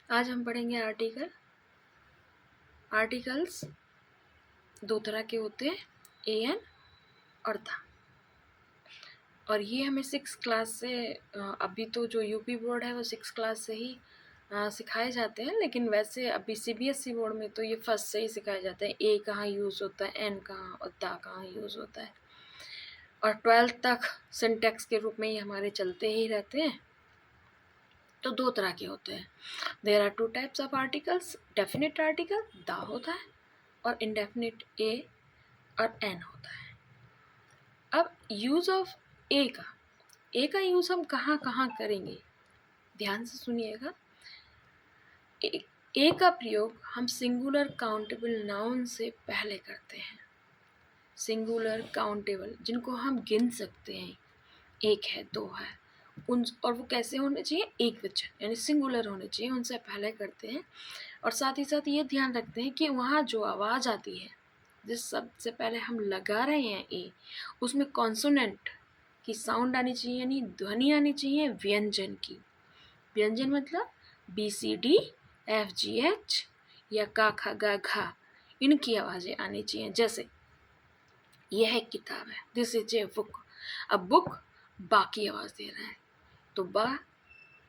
आज हम पढ़ेंगे आर्टिकल्स। दो तरह के होते हैं, एन और द। और ये हमें 6 क्लास से अभी तो जो यूपी बोर्ड है वो 6 क्लास से ही सिखाए जाते हैं, लेकिन वैसे अभी सीबीएसई बोर्ड में तो ये फर्स्ट से ही सिखाए जाते हैं। ए कहाँ यूज़ होता है, एन कहाँ और द कहाँ यूज़ होता है। और 12th तक सिंटैक्स के रूप में ये हमारे चलते ही रहते हैं। तो दो तरह के होते हैं। There are 2 types of articles. Definite article the होता है और इंडेफिनिट ए और एन होता है। अब यूज़ ऑफ ए का यूज़ हम कहाँ कहाँ करेंगे, ध्यान से सुनिएगा। ए का प्रयोग हम सिंगुलर काउंटेबल नाउन से पहले करते हैं। सिंगुलर काउंटेबल जिनको हम गिन सकते हैं, एक है, दो है, उन, और वो कैसे होने चाहिए, एक वचन यानी सिंगुलर होने चाहिए, उनसे पहले करते हैं। और साथ ही साथ ये ध्यान रखते हैं कि वहाँ जो आवाज़ आती है, जिस शब्द से पहले हम लगा रहे हैं ए, उसमें कॉन्सोनेंट की साउंड आनी चाहिए, यानी ध्वनि आनी चाहिए व्यंजन की। व्यंजन मतलब BCDFGH या का खा गा घा, इनकी आवाज़ें आनी चाहिए। जैसे यह एक किताब है, दिस इज ए बुक। अब बुक बाकी आवाज़ दे रहा है, तो बा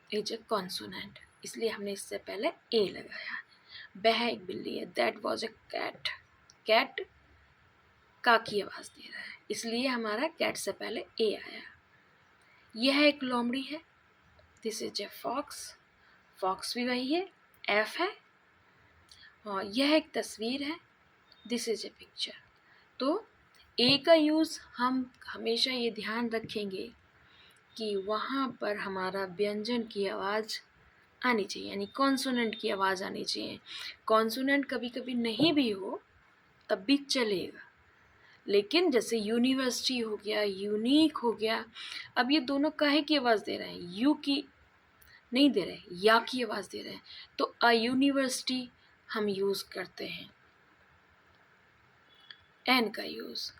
इज ए कॉन्सोनेंट, इसलिए हमने इससे पहले ए लगाया। वह एक बिल्ली है, that was a cat. Cat का की आवाज़ दे रहा है, इसलिए हमारा कैट से पहले ए आया। यह एक लोमड़ी है, this is a fox. Fox भी वही है, एफ है। और यह एक तस्वीर है, दिस इज ए पिक्चर। तो ए का यूज़ हम हमेशा ये ध्यान रखेंगे कि वहाँ पर हमारा व्यंजन की आवाज़ आनी चाहिए, यानी कॉन्सोनेंट की आवाज़ आनी चाहिए। कॉन्सोनेंट कभी कभी नहीं भी हो तब भी चलेगा, लेकिन जैसे यूनिवर्सिटी हो गया, यूनिक हो गया, अब ये दोनों काहे की आवाज़ दे रहे हैं, यू की नहीं दे रहे, या की आवाज़ दे रहे हैं, तो अ यूनिवर्सिटी हम यूज़ करते हैं। एन का यूज़,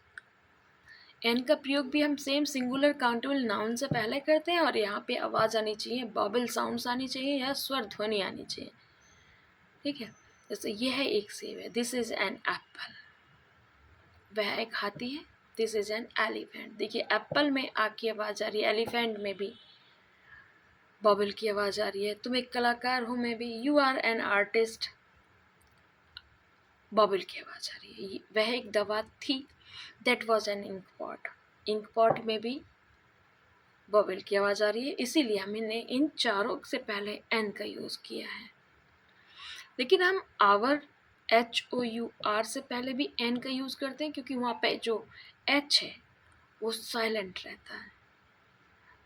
एन का प्रयोग भी हम सेम सिंगुलर काउंटेबल नाउन से पहले करते हैं, और यहाँ पे आवाज़ आनी चाहिए, बबल साउंड्स आनी चाहिए या स्वर ध्वनि आनी चाहिए। ठीक है, जैसे यह है एक सेब है, दिस इज एन एप्पल। वह एक हाथी है, दिस इज एन एलिफेंट। देखिए एप्पल में आ की आवाज़ आ रही है, एलिफेंट में भी बबल की आवाज़ आ रही है। तुम एक कलाकार हो में भी, you are an artist, bubble की आवाज़ आ रही है। वह एक दवा थी, that was an ink pot. Ink pot में भी बबल की आवाज़ आ रही है, इसीलिए हमने इन चारों से पहले एन का यूज़ किया है। लेकिन हम आवर HOUR से पहले भी एन का यूज़ करते हैं, क्योंकि वहाँ पे जो एच है वो साइलेंट रहता है,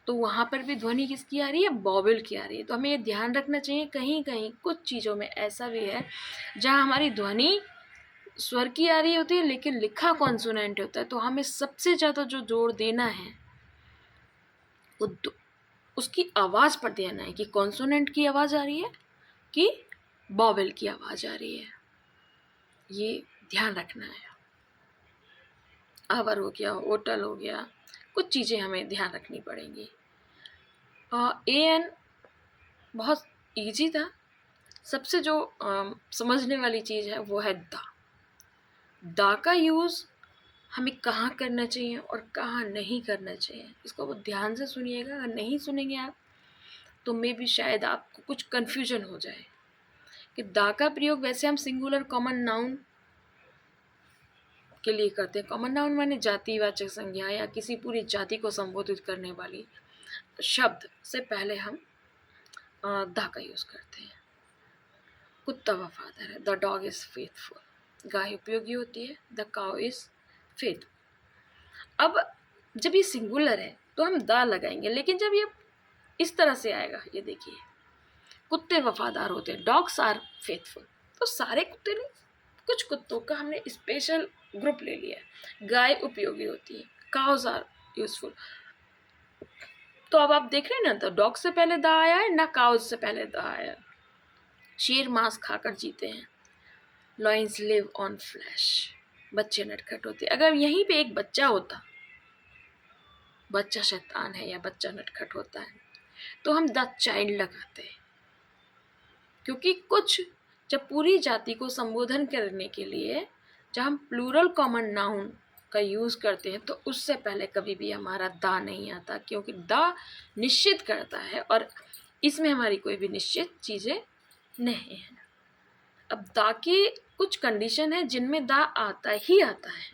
तो वहाँ पर भी ध्वनि किसकी आ रही है, बॉबल की आ रही है। तो हमें ये ध्यान रखना चाहिए, कहीं कहीं कुछ चीज़ों में ऐसा भी है जहाँ हमारी ध्वनि स्वर की आ रही होती है लेकिन लिखा कॉन्सोनेंट होता है, तो हमें सबसे ज़्यादा जो जोर देना है वो उसकी आवाज़ पर देना है कि कॉन्सोनेंट की आवाज़ आ रही है कि बॉबल की आवाज़ आ रही है, ये ध्यान रखना है। आवर हो गया, होटल हो गया, कुछ चीज़ें हमें ध्यान रखनी पड़ेंगी। AN बहुत इजी था, सबसे जो समझने वाली चीज़ है वो है दा का यूज़ हमें कहाँ करना चाहिए और कहाँ नहीं करना चाहिए, इसको बहुत ध्यान से सुनिएगा। अगर नहीं सुनेंगे आप तो मे भी शायद आपको कुछ कन्फ्यूजन हो जाए कि दा का प्रयोग वैसे हम सिंगुलर कॉमन नाउन के लिए करते हैं। कॉमन नाउन माने जातिवाचक संज्ञा या किसी पूरी जाति को संबोधित करने वाली शब्द से पहले हम दा का यूज़ करते हैं। कुत्ता वफादार है, द डॉग इज़ फेथफुल। गाय उपयोगी होती है, द काउ इज़ फेथ। अब जब ये सिंगुलर है तो हम दा लगाएंगे, लेकिन जब ये इस तरह से आएगा, ये देखिए, कुत्ते वफादार होते हैं, डॉग्स आर फेथफुल, तो सारे कुत्ते नहीं, कुछ कुत्तों का हमने स्पेशल ग्रुप ले लिया है। गाय उपयोगी होती है, काउज आर यूजफुल। तो अब आप देख रहे हैं ना, तो डॉग से पहले दा आया है ना, काउज से पहले दा आया है। शेर मांस खाकर जीते हैं, लॉयंस लिव ऑन फ्लैश। बच्चे नटखट होते, अगर यहीं पे एक बच्चा होता, बच्चा शैतान है या बच्चा नटखट होता है, तो हम द चाइल्ड लगाते हैं। क्योंकि कुछ जब पूरी जाति को संबोधन करने के लिए जब हम प्लूरल कॉमन नाउन का यूज़ करते हैं तो उससे पहले कभी भी हमारा दा नहीं आता, क्योंकि दा निश्चित करता है और इसमें हमारी कोई भी निश्चित चीज़ें नहीं हैं। अब दा की कुछ कंडीशन है जिनमें दा आता ही आता है,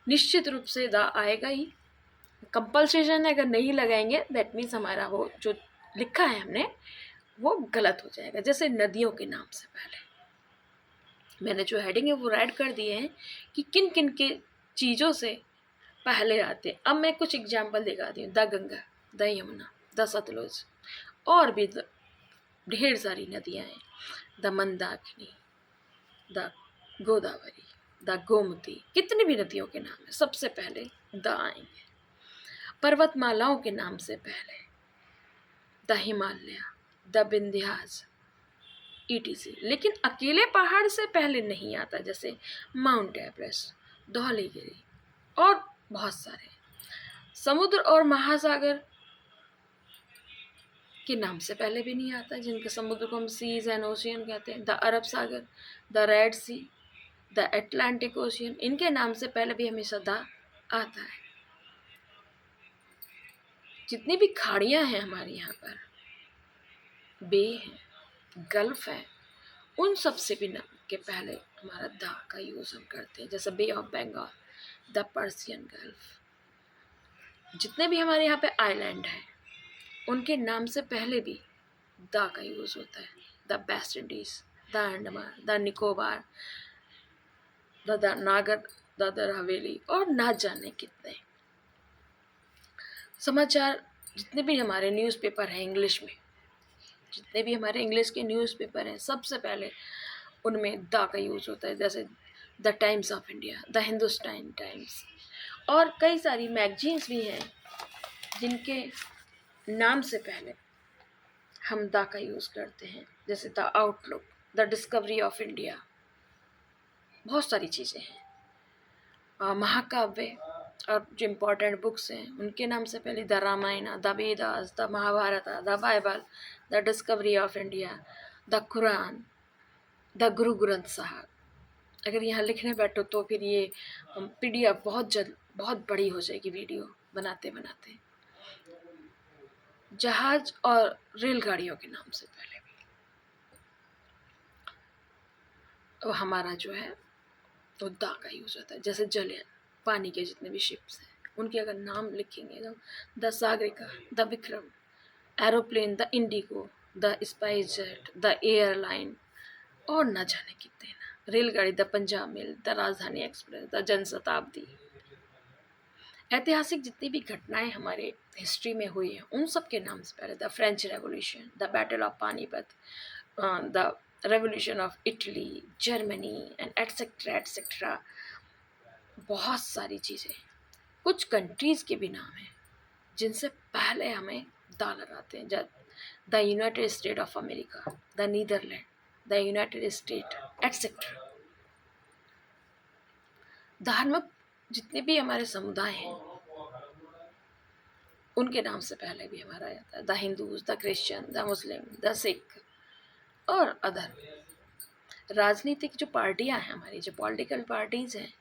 निश्चित रूप से दा आएगा ही। कंपल्सेशन है, अगर नहीं लगाएंगे दैट मीन्स हमारा वो जो लिखा है हमने वो गलत हो जाएगा। जैसे नदियों के नाम से पहले मैंने जो हेडिंग है वो ऐड कर दिए हैं कि किन किन के चीज़ों से पहले आते हैं। अब मैं कुछ एग्जाम्पल दिखाती हूँ। The Ganga, the Yamuna, the Sutlej, और भी ढेर सारी नदियाँ हैं। The Mandakini, the Godavari, the Gomti, कितनी भी नदियों के नाम है सबसे पहले द आएंगे। पर्वतमालाओं के नाम से पहले the Himalaya, the Vindhyas, ETC। लेकिन अकेले पहाड़ से पहले नहीं आता, जैसे माउंट एवरेस्ट, धौलीगिरी और बहुत सारे। समुद्र और महासागर के नाम से पहले भी नहीं आता, जिनके समुद्र को हम सीज एंड ओशियन कहते हैं। द अरब सागर, the red sea, the Atlantic ocean, इनके नाम से पहले भी हमेशा द आता है। जितनी भी खाड़ियाँ हैं हमारे यहाँ पर, बे हैं, गल्फ है, उन सब से भी नाम के पहले हमारा द का यूज़ हम करते हैं। जैसे bay of Bengal, the Persian gulf, जितने भी हमारे यहाँ पे आइलैंड हैं उनके नाम से पहले भी द का यूज़ होता है। The West Indies, the Andaman, the Nicobar, the नागर, दादर हवेली, और ना जाने कितने। समाचार जितने भी हमारे न्यूज़पेपर हैं इंग्लिश में, जितने भी हमारे इंग्लिश के न्यूज़पेपर हैं सबसे पहले उनमें द का यूज़ होता है। जैसे the times of India, the Hindustan times, और कई सारी मैगजीन्स भी हैं जिनके नाम से पहले हम द का यूज़ करते हैं। जैसे the outlook, the discovery of India, बहुत सारी चीज़ें हैं। महाकाव्य और जो इम्पोर्टेंट बुक्स हैं उनके नाम से पहले the Ramayan, the Vedas, the Mahabharat, the Bible, the discovery of India, the Quran, the Guru Granth साहब। अगर यहाँ लिखने बैठो तो फिर ये PDF बहुत बड़ी हो जाएगी वीडियो बनाते बनाते। जहाज और रेलगाड़ियों के नाम से पहले भी तो हमारा जो है तो द का यूज़ होता है। जैसे जल, पानी के जितने भी शिप्स हैं उनके अगर नाम लिखेंगे तो the Sagarika, the Vikram, aeroplane, the Indigo, the spice jet, the airline, और न जाने कितने ना। रेलगाड़ी, द पंजाब मेल, द राजधानी एक्सप्रेस, द जनशताब्दी। ऐतिहासिक जितनी भी घटनाएं हमारे हिस्ट्री में हुई हैं उन सब के नाम से पहले the French revolution, the battle of Panipat, the revolution of Italy, Germany, and etcetera etcetera, बहुत सारी चीज़ें। कुछ कंट्रीज़ के भी नाम हैं जिनसे पहले हमें द लगाते हैं। जब the United State of America, the Netherland, the United State, etcetera. धार्मिक जितने भी हमारे समुदाय हैं उनके नाम से पहले भी हमारा आता है the Hindus, the Christian, the Muslim, the Sikh, और अदर। राजनीतिक जो पार्टियां हैं हमारी, जो पॉलिटिकल पार्टीज़ हैं,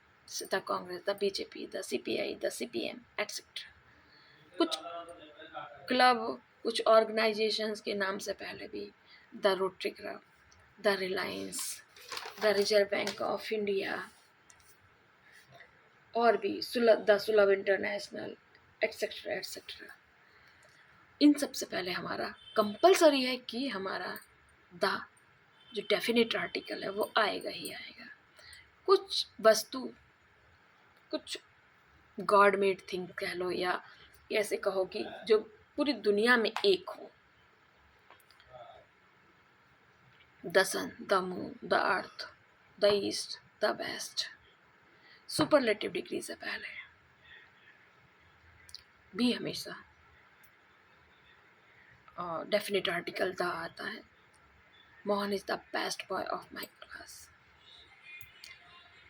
the Congress, the BJP, the CPI, the CPM, etcetera. कुछ क्लब, कुछ ऑर्गेनाइजेशंस के नाम से पहले भी the rotary club, the Reliance, the reserve bank of India, और भी द सुलभ इंटरनेशनल, एटसेट्रा एटसेट्रा। इन सब से पहले हमारा कंपलसरी है कि हमारा द जो डेफिनेट आर्टिकल है वो आएगा ही आएगा। कुछ वस्तु, कुछ गॉड मेड थिंग कह लो, या ऐसे कहो कि जो पूरी दुनिया में एक हो, the sun, the moon, the earth, the east, the west, superlative degree से पहले भी हमेशा डेफिनेट आर्टिकल द आता है। Mohan is the best boy of my class.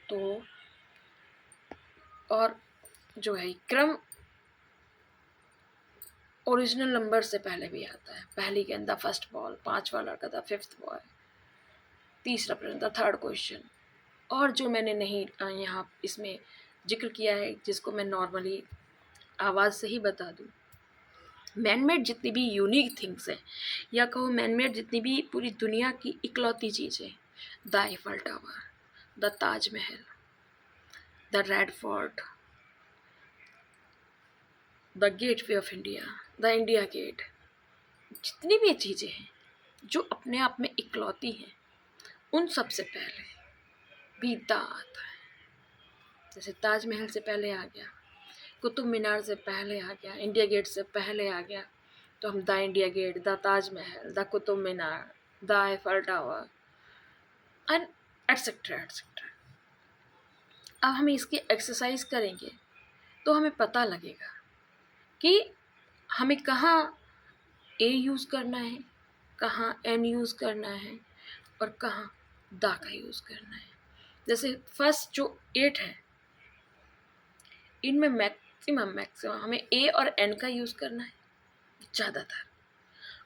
तो और जो है क्रम ओरिजिनल नंबर से पहले भी आता है, पहली गेंद द फर्स्ट बॉल, 5वां लड़का द 5th बॉय, तीसरा प्रश्न द 3rd क्वेश्चन। और जो मैंने नहीं यहाँ इसमें जिक्र किया है, जिसको मैं नॉर्मली आवाज़ से ही बता दूँ, मैनमेड जितनी भी यूनिक थिंग्स हैं, या कहो मैनमेड जितनी भी पूरी दुनिया की इकलौती चीज़ें, the Eiffel Tower, the Taj Mahal, the Red Fort, the Gateway of India, the India Gate, जितनी भी चीज़ें हैं जो अपने आप में इकलौती हैं, उन सब से पहले भी द आता है। जैसे ताजमहल से पहले आ गया, कुतुब मीनार से पहले आ गया, इंडिया गेट से पहले आ गया, तो हम the India Gate, the Taj Mahal, the Qutub Minar, the Eiffel Tower and etcetera etcetera. अब हम इसकी एक्सरसाइज करेंगे तो हमें पता लगेगा कि हमें कहाँ ए यूज़ करना है, कहाँ एन यूज़ करना है और कहाँ दा का यूज़ करना है। जैसे फर्स्ट जो 8 है, इनमें मैक्सिमम हमें ए और एन का यूज़ करना है ज़्यादातर,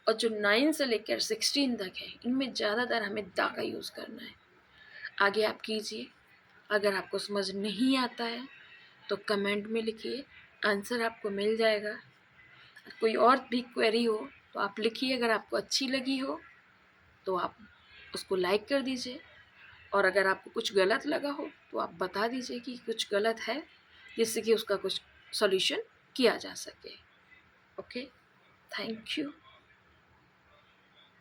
और जो 9 से लेकर 16 तक है, इनमें ज़्यादातर हमें दा का यूज़ करना है। आगे आप कीजिए। अगर आपको समझ नहीं आता है तो कमेंट में लिखिए, आंसर आपको मिल जाएगा। कोई और भी क्वेरी हो तो आप लिखिए। अगर आपको अच्छी लगी हो तो आप उसको लाइक कर दीजिए, और अगर आपको कुछ गलत लगा हो तो आप बता दीजिए कि कुछ गलत है, जिससे कि उसका कुछ सॉल्यूशन किया जा सके। Okay, thank you.